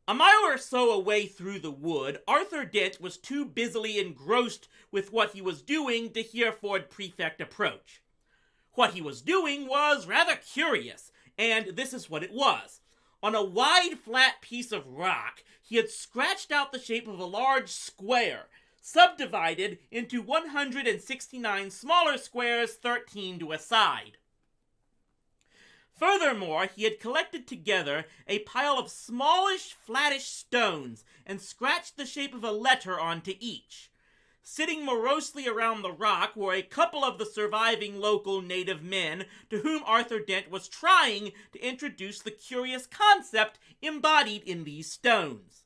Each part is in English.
A mile or so away through the wood, Arthur Dent was too busily engrossed with what he was doing to hear Ford Prefect approach. What he was doing was rather curious, and this is what it was. On a wide, flat piece of rock, he had scratched out the shape of a large square, subdivided into 169 smaller squares, 13 to a side. Furthermore, he had collected together a pile of smallish, flattish stones and scratched the shape of a letter onto each. Sitting morosely around the rock were a couple of the surviving local native men to whom Arthur Dent was trying to introduce the curious concept embodied in these stones.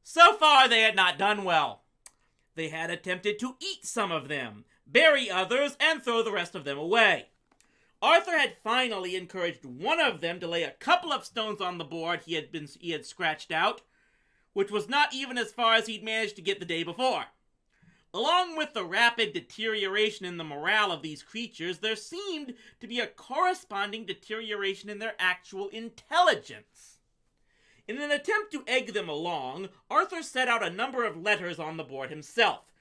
So far, they had not done well. They had attempted to eat some of them, bury others, and throw the rest of them away. Arthur had finally encouraged one of them to lay a couple of stones on the board he had scratched out, which was not even as far as he'd managed to get the day before. Along with the rapid deterioration in the morale of these creatures, there seemed to be a corresponding deterioration in their actual intelligence. In an attempt to egg them along, Arthur set out a number of letters on the board himself,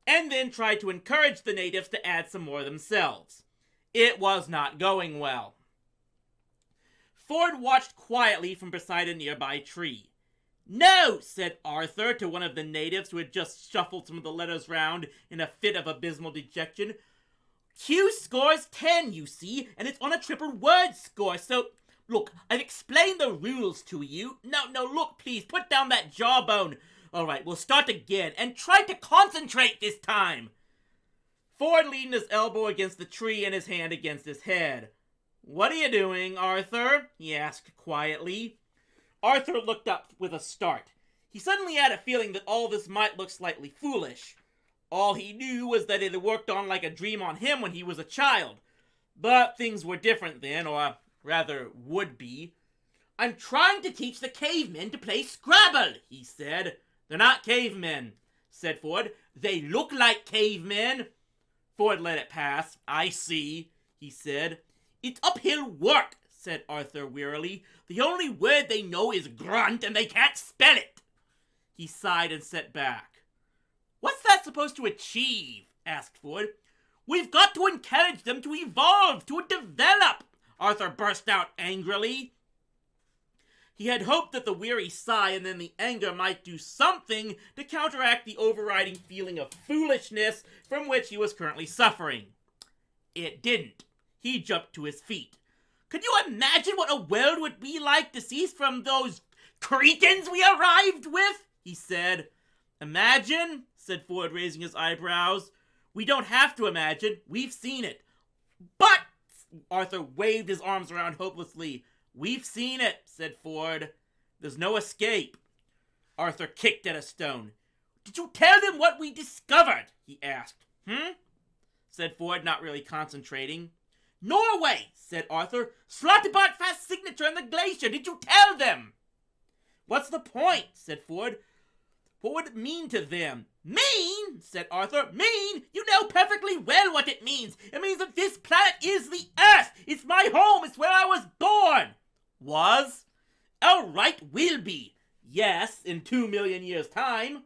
and then tried to encourage the natives to add some more themselves. It was not going well. Ford watched quietly from beside a nearby tree. "No," said Arthur to one of the natives who had just shuffled some of the letters round in a fit of abysmal dejection. "Q scores 10, you see, and it's on a triple word score, so... Look, I've explained the rules to you. No, look, please, put down that jawbone. All right, we'll start again, and try to concentrate this time." Ford leaned his elbow against the tree and his hand against his head. "What are you doing, Arthur?" he asked quietly. Arthur looked up with a start. He suddenly had a feeling that all this might look slightly foolish. All he knew was that it had worked on like a dream on him when he was a child. But things were different then, or rather would be. "I'm trying to teach the cavemen to play Scrabble," he said. "They're not cavemen," said Ford. "They look like cavemen." Ford let it pass. "I see," he said. "It's uphill work," said Arthur wearily. "The only word they know is grunt, and they can't spell it." He sighed and sat back. "What's that supposed to achieve?" asked Ford. "We've got to encourage them to evolve, to develop," Arthur burst out angrily. He had hoped that the weary sigh and then the anger might do something to counteract the overriding feeling of foolishness from which he was currently suffering. It didn't. He jumped to his feet. "Could you imagine what a world would be like to cease from those cretins we arrived with?" he said. "Imagine?" said Ford, raising his eyebrows. "We don't have to imagine. We've seen it." "But..." Arthur waved his arms around hopelessly. "We've seen it," said Ford. "There's no escape." Arthur kicked at a stone. "Did you tell them what we discovered?" he asked. Said Ford, not really concentrating. "Norway," said Arthur. "Slotterbot fast signature on the glacier. Did you tell them?" "What's the point?" said Ford. "What would it mean to them?" "Mean?" said Arthur. "Mean? You know perfectly well what it means. It means that this planet is the Earth. It's my home. It's where I was born." "Was?" "All right, will be. Yes, in 2 million years' time."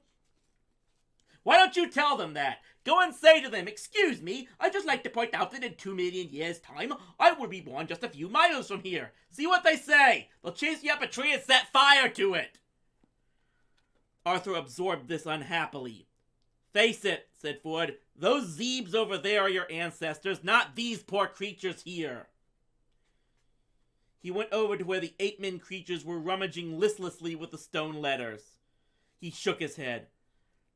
"Why don't you tell them that? Go and say to them, 'Excuse me, I'd just like to point out that in 2 million years' time, I will be born just a few miles from here.' See what they say. They'll chase you up a tree and set fire to it." Arthur absorbed this unhappily. "Face it," said Ford. "Those Zeebs over there are your ancestors, not these poor creatures here." He went over to where the 8-men creatures were rummaging listlessly with the stone letters. He shook his head.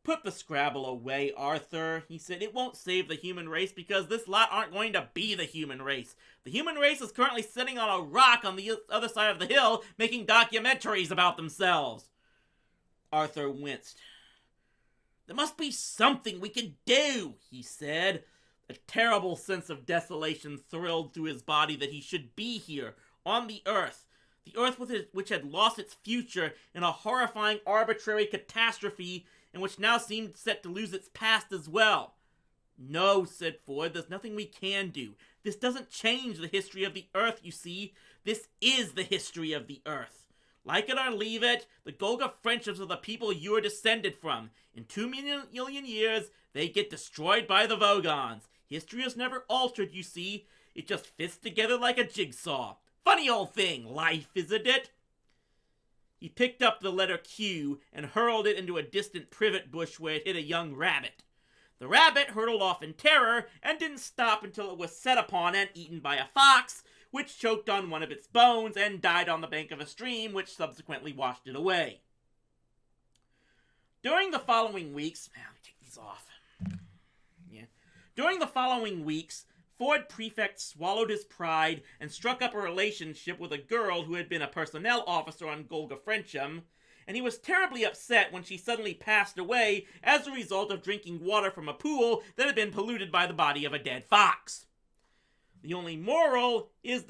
"Put the Scrabble away, Arthur," he said. "It won't save the human race because this lot aren't going to be the human race. The human race is currently sitting on a rock on the other side of the hill making documentaries about themselves." Arthur winced. "There must be something we can do," he said. A terrible sense of desolation thrilled through his body that he should be here, on the Earth which had lost its future in a horrifying arbitrary catastrophe and which now seemed set to lose its past as well. "No," said Ford, "there's nothing we can do. This doesn't change the history of the Earth, you see. This is the history of the Earth. Like it or leave it, the Golga friendships are the people you are descended from. In 2 million years, they get destroyed by the Vogons. History is never altered, you see. It just fits together like a jigsaw. Funny old thing, life, isn't it? He picked up the letter Q and hurled it into a distant privet bush where it hit a young rabbit. The rabbit hurtled off in terror and didn't stop until it was set upon and eaten by a fox, which choked on one of its bones and died on the bank of a stream, which subsequently washed it away. During the following weeks... let me take these off. During the following weeks, Ford Prefect swallowed his pride and struck up a relationship with a girl who had been a personnel officer on Golga Frencham, and he was terribly upset when she suddenly passed away as a result of drinking water from a pool that had been polluted by the body of a dead fox. The only moral it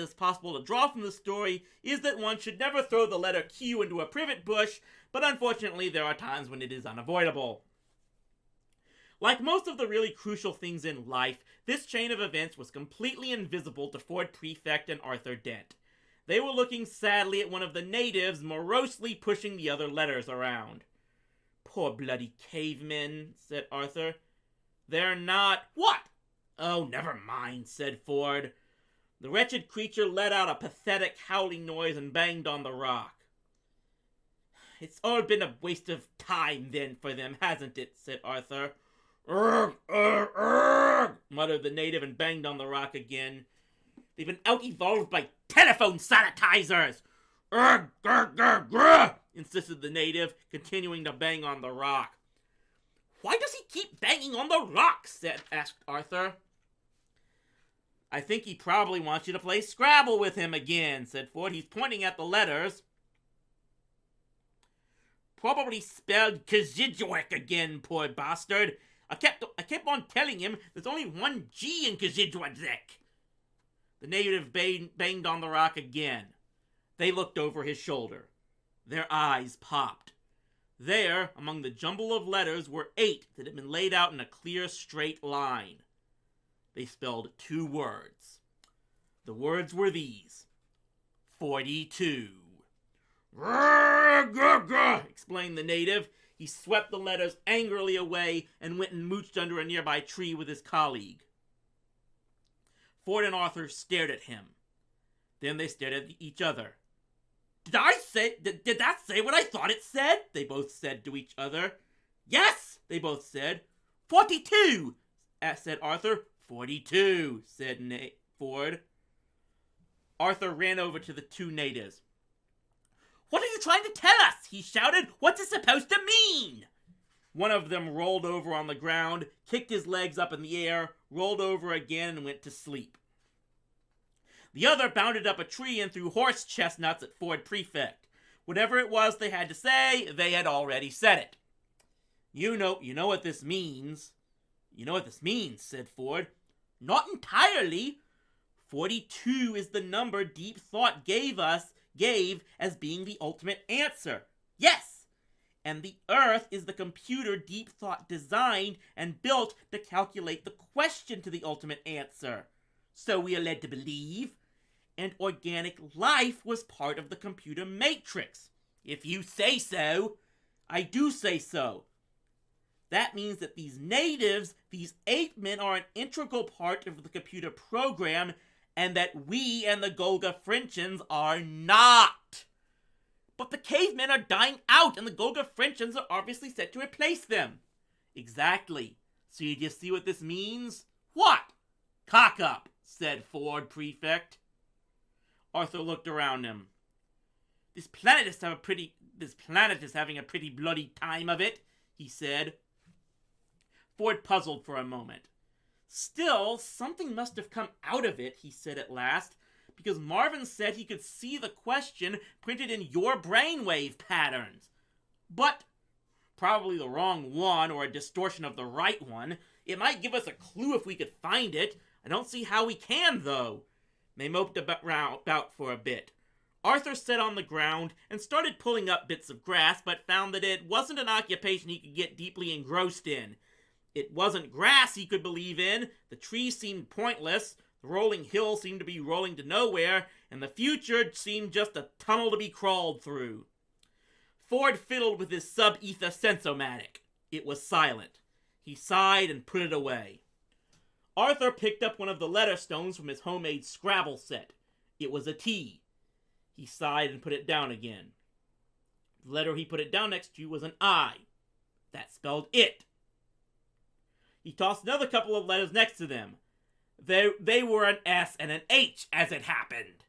is possible to draw from the story is that one should never throw the letter Q into a privet bush, but unfortunately there are times when it is unavoidable. Like most of the really crucial things in life, this chain of events was completely invisible to Ford Prefect and Arthur Dent. They were looking sadly at one of the natives morosely pushing the other letters around. "Poor bloody cavemen," said Arthur. "They're not..." "What?" "Oh, never mind," said Ford. The wretched creature let out a pathetic howling noise and banged on the rock. "It's all been a waste of time, then, for them, hasn't it?" said Arthur. "Urgh, urgh, urgh," muttered the native and banged on the rock again. "They've been out-evolved by telephone sanitizers!" "Urgh, grr, grr, grr," insisted the native, continuing to bang on the rock. "Why does he keep banging on the rock?" asked Arthur. "I think he probably wants you to play Scrabble with him again," said Ford. "He's pointing at the letters." "Probably spelled Kazidjwek again, poor bastard. I kept on telling him there's only one G in Kazidjwek." The native banged on the rock again. They looked over his shoulder. Their eyes popped. There, among the jumble of letters, were 8 that had been laid out in a clear, straight line. They spelled 2 words. The words were these: 42. "Grr, grr, grr," explained the native. He swept the letters angrily away and went and mooched under a nearby tree with his colleague. Ford and Arthur stared at him. Then they stared at each other. Did that say what I thought it said?" they both said to each other. "Yes," they both said. 42, said Arthur. 42, said Ford. Arthur ran over to the 2 natives. "What are you trying to tell us?" he shouted. "What's it supposed to mean?" One of them rolled over on the ground, kicked his legs up in the air, rolled over again, and went to sleep. The other bounded up a tree and threw horse chestnuts at Ford Prefect. Whatever it was they had to say, they had already said it. You know what this means." "You know what this means," said Ford. "Not entirely. 42 is the number Deep Thought gave as being the ultimate answer. Yes! And the Earth is the computer Deep Thought designed and built to calculate the question to the ultimate answer. So we are led to believe. And organic life was part of the computer matrix. If you say so. I do say so. That means that these natives, these ape-men, are an integral part of the computer program, and that we and the Golga Frenchans are not. But the cavemen are dying out, and the Golga Frenchans are obviously set to replace them." "Exactly. So you just see what this means?" "What?" "Cock up," said Ford Prefect. Arthur looked around him. This planet is having a pretty bloody time of it," he said. Ford puzzled for a moment. "Still, something must have come out of it," he said at last, "because Marvin said he could see the question printed in your brainwave patterns. But probably the wrong one, or a distortion of the right one. It might give us a clue if we could find it. I don't see how we can, though." They moped about for a bit. Arthur sat on the ground and started pulling up bits of grass, but found that it wasn't an occupation he could get deeply engrossed in. It wasn't grass he could believe in. The trees seemed pointless. The The rolling hills seemed to be rolling to nowhere, and the future seemed just a tunnel to be crawled through. Ford fiddled with his sub-ether sensomatic. It was silent. He sighed and put it away. Arthur picked up one of the letter stones from his homemade Scrabble set. It was a T. He sighed and put it down again. The letter he put it down next to was an I. That spelled it. He tossed another couple of letters next to them. They were an S and an H, as it happened.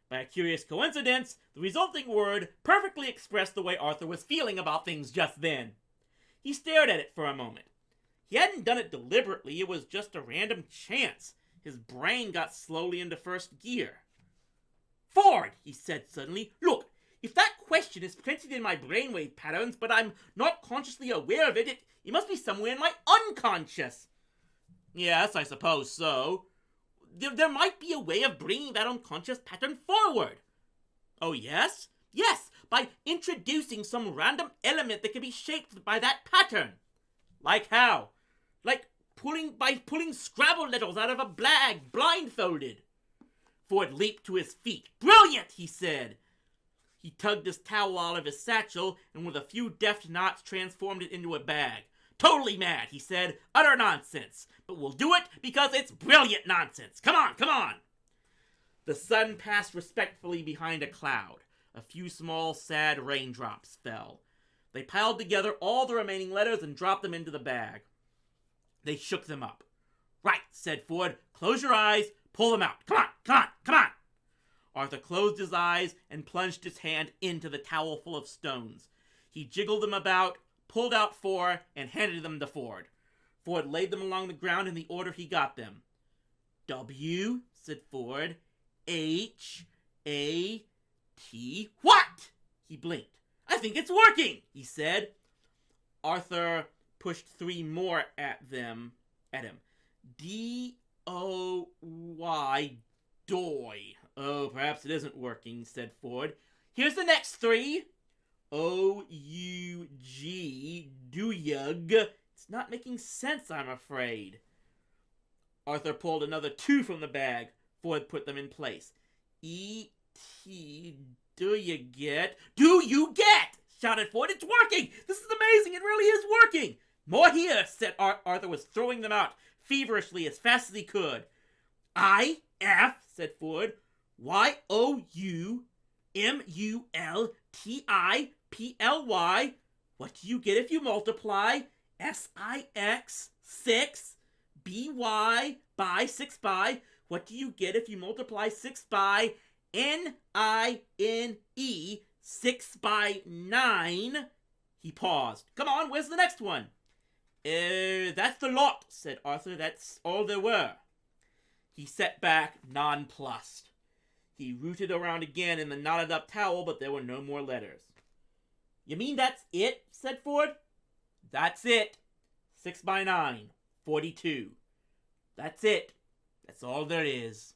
By a curious coincidence, the resulting word perfectly expressed the way Arthur was feeling about things just then. He stared at it for a moment. He hadn't done it deliberately, it was just a random chance. His brain got slowly into first gear. Ford, he said suddenly, look, if that question is printed in my brainwave patterns, but I'm not consciously aware of it, it must be somewhere in my unconscious. Yes, I suppose so. There might be a way of bringing that unconscious pattern forward. Oh, yes? Yes, by introducing some random element that can be shaped by that pattern. Like how? Like by pulling Scrabble letters out of a bag, blindfolded. Ford leaped to his feet. Brilliant, he said. He tugged his towel out of his satchel and with a few deft knots transformed it into a bag. Totally mad, he said. Utter nonsense. But we'll do it because it's brilliant nonsense. Come on, come on. The sun passed respectfully behind a cloud. A few small, sad raindrops fell. They piled together all the remaining letters and dropped them into the bag. They shook them up. Right, said Ford. Close your eyes. Pull them out. Come on, come on, come on. Arthur closed his eyes and plunged his hand into the towel full of stones. He jiggled them about, pulled out 4, and handed them to Ford. Ford laid them along the ground in the order he got them. W, said Ford. H, A, T. What? He blinked. I think it's working, he said. Arthur pushed 3 more at him. D-O-Y, doy. Oh, perhaps it isn't working, said Ford. Here's the next 3. O-U-G, doyug. It's not making sense, I'm afraid. Arthur pulled another 2 from the bag. Ford put them in place. E-T, do you get? Do you get? Shouted Ford. It's working! This is amazing! It really is working! More here, said Arthur was throwing them out feverishly as fast as he could. I-F, said Ford. Y-O-U-M-U-L-T-I-P-L-Y. What do you get if you multiply? S-I-X, 6, B-Y, by, 6 by. What do you get if you multiply 6 by N-I-N-E, 6 by 9? He paused. Come on, where's the next one? That's the lot, said Arthur. That's all there were. He sat back, nonplussed. He rooted around again in the knotted up towel, but there were no more letters. You mean that's it? Said Ford. That's it. 6 by 9, 42. That's it. That's all there is.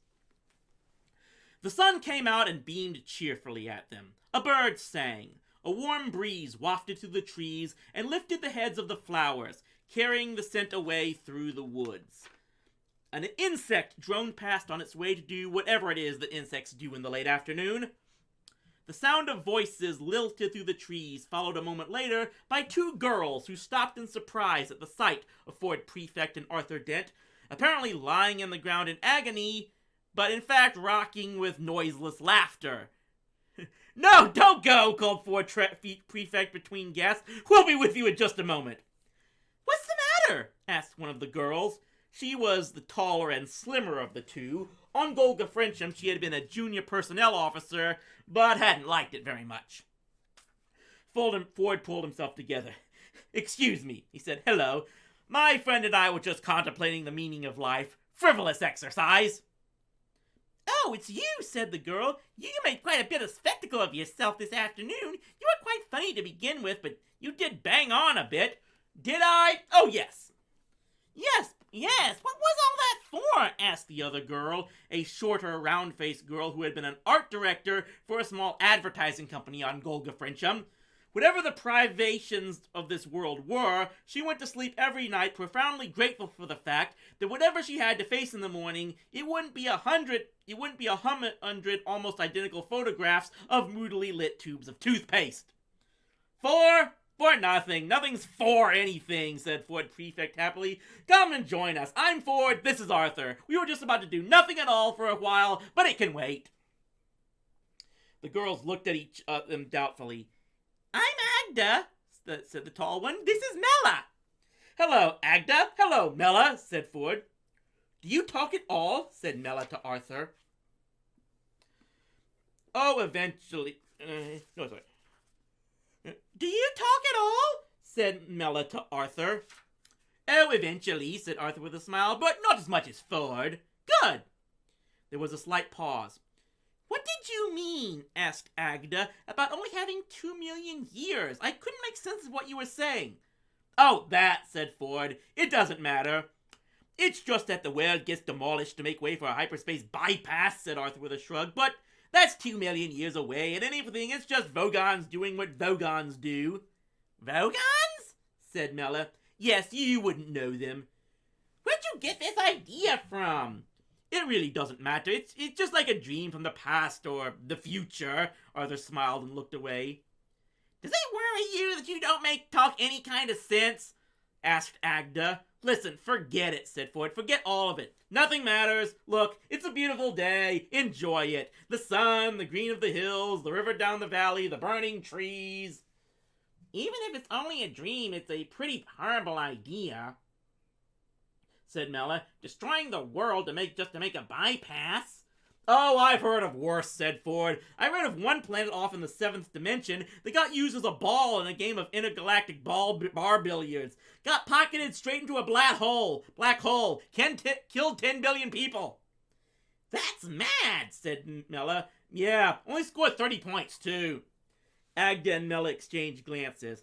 The sun came out and beamed cheerfully at them. A bird sang. A warm breeze wafted through the trees and lifted the heads of the flowers, carrying the scent away through the woods. An insect droned past on its way to do whatever it is that insects do in the late afternoon. The sound of voices lilted through the trees, followed a moment later by 2 girls who stopped in surprise at the sight of Ford Prefect and Arthur Dent, apparently lying in the ground in agony, but in fact rocking with noiseless laughter. No, don't go, called Ford Prefect between gasps. We'll be with you in just a moment. What's the matter? Asked one of the girls. She was the taller and slimmer of the 2. On Golga Frencham, she had been a junior personnel officer, but hadn't liked it very much. Ford pulled himself together. Excuse me, he said. Hello. My friend and I were just contemplating the meaning of life. Frivolous exercise. Oh, it's you, said the girl. You made quite a bit of spectacle of yourself this afternoon. You were quite funny to begin with, but you did bang on a bit. Did I? Oh, yes. Yes, what was all that for? Asked the other girl, a shorter, round-faced girl who had been an art director for a small advertising company on Golga Frencham. Whatever the privations of this world were, she went to sleep every night profoundly grateful for the fact that whatever she had to face in the morning, it wouldn't be 100 almost identical photographs of moodily lit tubes of toothpaste. For nothing. Nothing's for anything, said Ford Prefect happily. Come and join us. I'm Ford, this is Arthur. We were just about to do nothing at all for a while, but it can wait. The girls looked at each of them doubtfully. I'm Agda, said the tall one. This is Mela. Hello, Agda. Hello, Mela, said Ford. Do you talk at all? Said Mela to Arthur. Oh, eventually. No, sorry. Do you talk at all? Said Mela to Arthur. Oh, eventually, said Arthur with a smile, but not as much as Ford. Good. There was a slight pause. What did you mean, asked Agda, about only having 2 million years? I couldn't make sense of what you were saying. Oh, that, said Ford. It doesn't matter. It's just that the world gets demolished to make way for a hyperspace bypass, said Arthur with a shrug, but that's 2 million years away, and anything, it's just Vogons doing what Vogons do. Vogons? Said Mela. Yes, you wouldn't know them. Where'd you get this idea from? It really doesn't matter. It's just like a dream from the past or the future. Arthur smiled and looked away. Does it worry you that you don't make talk any kind of sense? Asked Agda. Listen, forget it, said Ford. Forget all of it. Nothing matters. Look, it's a beautiful day. Enjoy it. The sun, the green of the hills, the river down the valley, the burning trees. Even if it's only a dream, it's a pretty horrible idea, said Mela. Destroying the world to make a bypass? Oh, I've heard of worse, said Ford. I read of one planet off in the 7th dimension that got used as a ball in a game of intergalactic bar billiards. Got pocketed straight into a black hole. Killed 10 billion people. That's mad, said Mela. Yeah, only scored 30 points, too. Agda and Mela exchanged glances.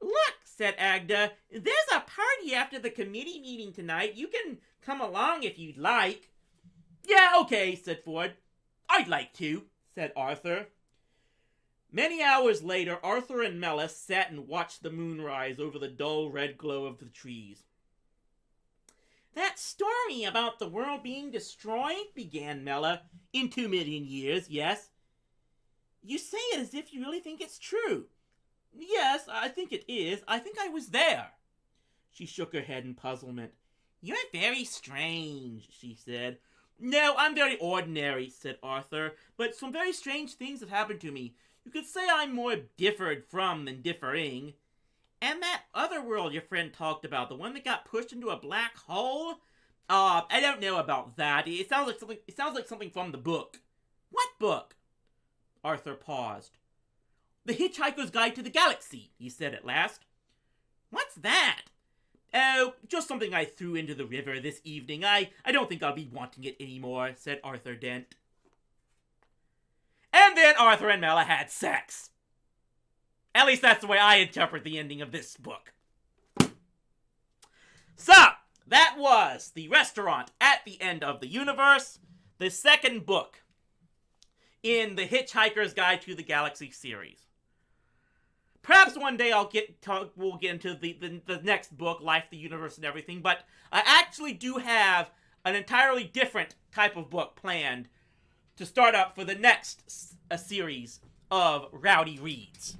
Look, said Agda, there's a party after the committee meeting tonight. You can come along if you'd like. Yeah, okay, said Ford. I'd like to, said Arthur. Many hours later, Arthur and Mela sat and watched the moon rise over the dull red glow of the trees. That story about the world being destroyed, began Mela. In 2 million years, yes. You say it as if you really think it's true. Yes, I think it is. I think I was there. She shook her head in puzzlement. You're very strange, she said. No, I'm very ordinary, said Arthur, but some very strange things have happened to me. You could say I'm more differed from than differing. And that other world your friend talked about, the one that got pushed into a black hole? I don't know about that. It sounds like something from the book. What book? Arthur paused. The Hitchhiker's Guide to the Galaxy, he said at last. What's that? Oh, just something I threw into the river this evening. I don't think I'll be wanting it anymore, said Arthur Dent. And then Arthur and Mela had sex. At least that's the way I interpret the ending of this book. So, that was The Restaurant at the End of the Universe, the second book in the Hitchhiker's Guide to the Galaxy series. Perhaps one day we'll get into the next book, Life, the Universe, and Everything, but I actually do have an entirely different type of book planned to start up for the next series of Rowdy Reads.